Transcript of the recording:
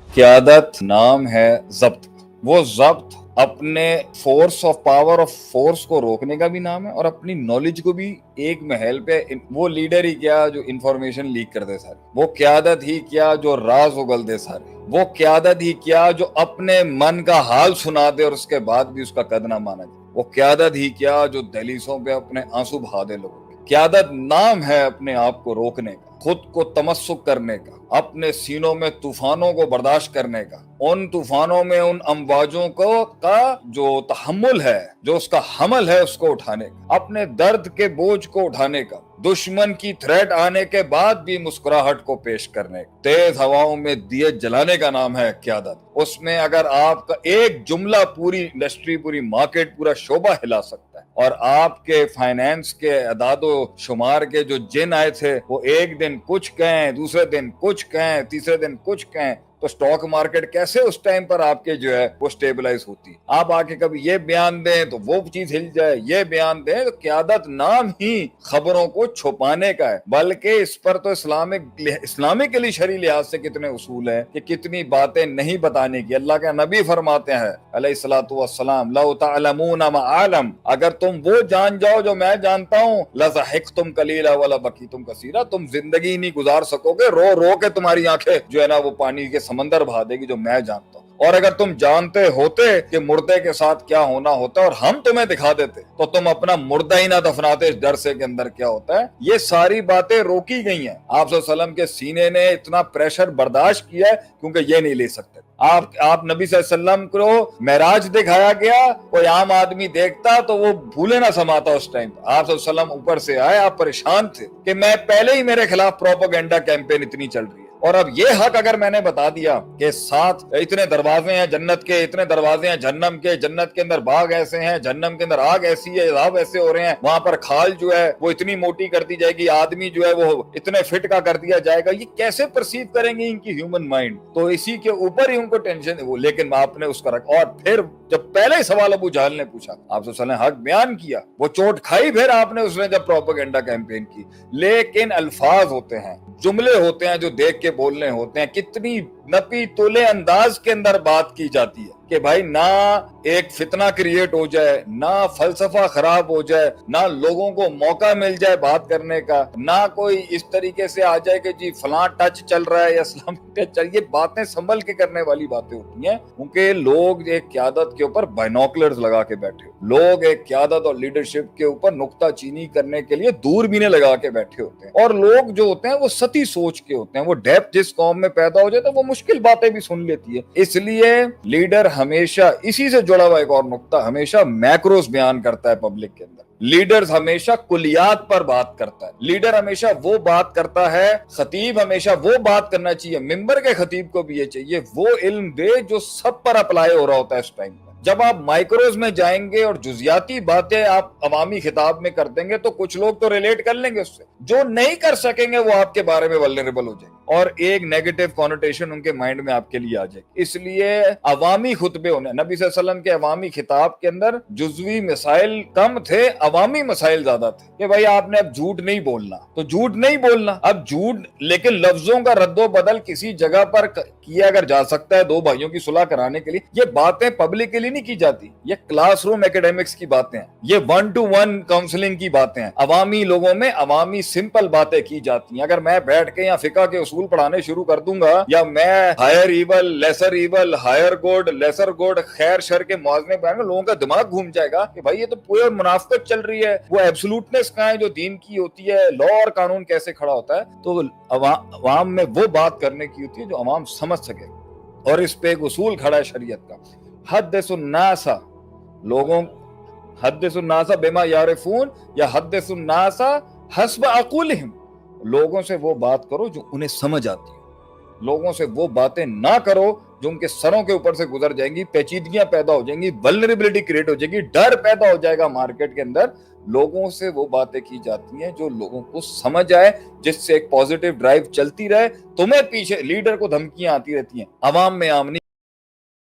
क़यादत नाम है ज़ब्त। वो ज़ब्त अपने force of power of force को रोकने का भी नाम है और अपनी नॉलेज को भी एक महल पे वो लीडर ही क्या जो इंफॉर्मेशन लीक कर दे सारे, वो क़यादत ही क्या जो राज उगल दे सारे, वो क़यादत ही क्या जो अपने मन का हाल सुना दे और उसके बाद भी उसका कद ना माना जाए, वो क़यादत ही क्या जो दहलीसों पे अपने आंसू बहा दे लोगों के। क़यादत नाम है अपने आप को रोकने का, खुद को तमस्सुक करने का, अपने सीनों में तूफानों को बर्दाश्त करने का, उन तूफानों में उन अमवाजों को का जो तहम्मुल है, जो उसका हमल है उसको उठाने का, अपने दर्द के बोझ को उठाने का, दुश्मन की थ्रेट आने के बाद भी मुस्कुराहट को पेश करने का, तेज हवाओं में दिए जलाने का नाम है क़यादत। उसमें अगर आपका एक जुमला पूरी इंडस्ट्री, पूरी मार्केट, पूरा शोबा हिला सकता है और आपके फाइनेंस के अदादो शुमार के जो जिन आए थे वो एक दिन कुछ कहें, दूसरे दिन कुछ कहें, तीसरे दिन कुछ कहें, तो स्टॉक मार्केट कैसे उस टाइम पर आपके जो है वो स्टेबलाइज होती है। आप आके कभी ये बयान दें तो वो चीज हिल जाए, ये बयान दें तो क़यादत नाम ही खबरों को छुपाने का है। बल्कि इस पर तो इस्लामिकली शरई लिहाज से कितने उसूल है कि कितनी बातें नहीं बताने की। अल्लाह के नबी फरमाते हैं अलैहिस्सलातु वस्सलाम, लौ तअलमूना मा आलम, अगर तुम वो जान जाओ जो मैं जानता हूँ, लज़हिक़्तुम कलीला वला बकीतुम कसीरा, तुम जिंदगी नहीं गुजार सकोगे, रो रो के तुम्हारी आंखें जो है ना वो पानी के समंदर बहा देगी जो मैं जानता हूँ। और अगर तुम जानते होते कि मुर्दे के साथ क्या होना होता है और हम तुम्हें दिखा देते तो तुम अपना मुर्दा ही ना दफनाते इस डर से के अंदर क्या होता है। ये सारी बातें रोकी गई हैं। आप सल्लल्लाहु अलैहि वसल्लम के सीने ने इतना प्रेशर बर्दाश्त किया है क्योंकि ये नहीं ले सकते। आप नबी सल्लल्लाहु अलैहि वसल्लम को मेराज दिखाया गया, कोई आम आदमी देखता तो वो भूले ना समाता उस टाइम। आप सल्लल्लाहु अलैहि वसल्लम ऊपर से आए, आप परेशान थे कि मैं पहले ही मेरे खिलाफ प्रोपेगेंडा कैंपेन इतनी चल रही है और अब ये हक अगर मैंने बता दिया कि साथ इतने दरवाजे हैं जन्नत के, इतने दरवाजे हैं जहन्नम के, जन्नत के अंदर बाग ऐसे हैं, जहन्नम के अंदर आग ऐसी है, अज़ाब ऐसे हो रहे हैं, वहां पर खाल जो है वो इतनी मोटी कर दी जाएगी, आदमी जो है वो इतने फिट का कर दिया जाएगा, ये कैसे परसीव करेंगे इनकी ह्यूमन माइंड। तो इसी के ऊपर ही उनको टेंशन है वो, लेकिन आपने उसका रखा। और फिर जब पहले सवाल अबू जहल ने पूछा, आप सल्लल्लाहु अलैहि वसल्लम ने हक बयान किया, वो चोट खाई फिर आपने उसने जब प्रोपेगेंडा कैंपेन की। लेकिन अल्फाज होते हैं, जुमले होते हैं जो देख के बोलने होते हैं, कितनी नपी तुले अंदाज के अंदर बात की जाती है कि भाई ना एक फितना क्रिएट हो जाए, ना फलसफा खराब हो जाए, ना लोगों को मौका मिल जाए बात करने का, ना कोई इस तरीके से आ जाए कि जी फलां टच चल रहा है या इस्लामिक टच चल। ये बातें संभल के करने वाली बातें होती हैं क्योंकि लोग एक क़यादत के ऊपर बाइनोकुलर्स लगा के बैठे, लोग एक क़यादत और लीडरशिप के ऊपर नुक्ता चीनी करने के लिए दूरबीनें लगा के बैठे होते हैं। और लोग जो होते हैं वो सती सोच के होते हैं, वो डेप्थ जिस कौम में पैदा हो जाए तो वो मुश्किल बातें भी सुन लेती है। इसलिए लीडर हमेशा, इसी से जुड़ा हुआ एक और नुक्ता, हमेशा मैक्रोस बयान करता है पब्लिक के अंदर। लीडर्स हमेशा कुलियात पर बात करता है, लीडर हमेशा वो बात करता है, खतीब हमेशा वो बात करना चाहिए, मिंबर के खतीब को भी ये चाहिए वो इल्म दे जो सब पर अप्लाई हो रहा होता है इस टाइम पर। जब आप माइक्रोज में जाएंगे और जुजियाती बातें आप अवामी खिताब में कर देंगे तो कुछ लोग तो रिलेट कर लेंगे उससे, जो नहीं कर सकेंगे वो आपके बारे में वल्नरेबल हो जाएंगे और एक नेगेटिव कॉनोटेशन उनके माइंड में आपके लिए आ जाएगी। इसलिए अवामी खुतबे होने, नबी सल्लल्लाहु अलैहि वसल्लम के अवामी खिताब के अंदर जुज़वी मसाइल कम थे, अवामी मसाइल ज्यादा थे कि भाई आपने अब झूठ नहीं बोलना तो झूठ नहीं बोलना, अब झूठ, लेकिन लफ्जों का रद्दो बदल किसी जगह पर किया अगर जा सकता है दो भाइयों की सुलह कराने के लिए, ये बातें पब्लिक के लिए नहीं की जाती, ये क्लासरूम एकेडमिक्स की बातें हैं, ये 1-to-1 काउंसलिंग की बातें हैं, अवामी लोगों में अवामी सिंपल बातें की जाती हैं। अगर मैं बैठ के यहाँ फिका के उसूल पढ़ाने शुरू कर दूंगा या मैं higher evil, lesser evil, higher good, lesser good, खैर शर के मुआवजे पर, लोगों का दिमाग घूम जाएगा कि भाई ये तो पूरी मुनाफिकत चल रही है, वो एब्सोल्यूटनेस कहाँ है जो दीन की होती है, लॉ और कानून कैसे खड़ा होता है। तो अवाम में वो बात करने की होती है जो अवाम समझ सके। और इस पे एक उसूल खड़ा है शरीयत का, हद्दुन्नासा, लोगों हद्दुन्नासा बिमा यारिफून या हद्दुन्नासा हस्ब अक़ूलिहिम, लोगों से वो बात करो जो उन्हें समझ आती है, लोगों से वो बातें ना करो जो उनके सरों के ऊपर से गुजर जाएंगी, पेचीदगियां पैदा हो जाएंगी, वल्नरेबिलिटी क्रिएट हो जाएगी, डर पैदा हो जाएगा मार्केट के अंदर। लोगों से वो बातें की जाती हैं जो लोगों को समझ आए, जिससे एक पॉजिटिव ड्राइव चलती रहे। तुम्हें पीछे लीडर को धमकियां आती रहती हैं, अवाम में आमनी